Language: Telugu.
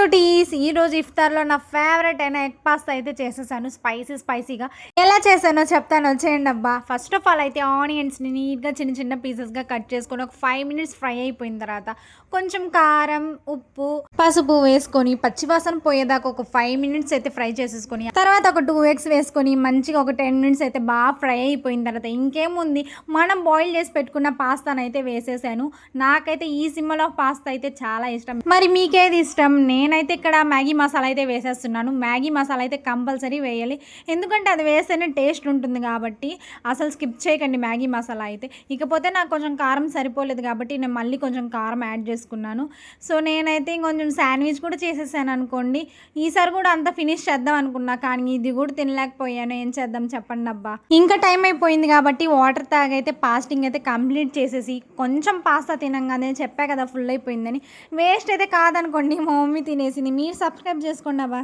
క్యూటీస్ ఈరోజు ఇఫ్తార్లో నా ఫేవరెట్ అయిన ఎగ్ పాస్తా అయితే చేసేసాను స్పైసీగా. ఎలా చేశానో చెప్తాను, వచ్చేయండి అబ్బా. ఫస్ట్ ఆఫ్ ఆల్ అయితే ఆనియన్స్ని నీట్గా చిన్న చిన్న పీసెస్గా కట్ చేసుకొని ఒక 5 minutes ఫ్రై అయిపోయిన తర్వాత కొంచెం కారం, ఉప్పు, పసుపు వేసుకొని పచ్చివాసన పోయేదాకా ఒక 5 minutes అయితే ఫ్రై చేసేసుకొని తర్వాత ఒక 2 eggs వేసుకొని మంచిగా ఒక 10 minutes అయితే బాగా ఫ్రై అయిపోయిన తర్వాత ఇంకేముంది, మనం బాయిల్ చేసి పెట్టుకున్న పాస్తాను అయితే వేసేసాను. నాకైతే ఈ సింబల్ ఆఫ్ పాస్తా అయితే చాలా ఇష్టం. మరి మీకేది ఇష్టం? నేనైతే ఇక్కడ మ్యాగీ మసాలా అయితే వేసేస్తున్నాను. మ్యాగీ మసాలా అయితే కంపల్సరీ వేయాలి, ఎందుకంటే అది వేస్తేనే టేస్ట్ ఉంటుంది కాబట్టి అసలు స్కిప్ చేయకండి మ్యాగీ మసాలా అయితే. ఇకపోతే నాకు కొంచెం కారం సరిపోలేదు కాబట్టి నేను మళ్ళీ కొంచెం కారం యాడ్ చేసుకున్నాను. సో నేనైతే ఇంకొంచెం శాండ్విచ్ కూడా చేసేసాను అనుకోండి. ఈసారి కూడా అంతా ఫినిష్ చేద్దాం అనుకున్నా, కానీ ఇది కూడా తినలేకపోయాను. ఏం చేద్దాం చెప్పండి అబ్బా. ఇంకా టైం అయిపోయింది కాబట్టి వాటర్ తాగైతే ఫాస్టింగ్ అయితే కంప్లీట్ చేసేసి కొంచెం పాస్తా తినంగానే చెప్పా కదా ఫుల్ అయిపోయిందని, వేస్ట్ అయితే కాదనుకోండి. మా మమ్మీ తినేసింది. మీరు సబ్స్క్రైబ్ చేసుకోండి అబ్బా.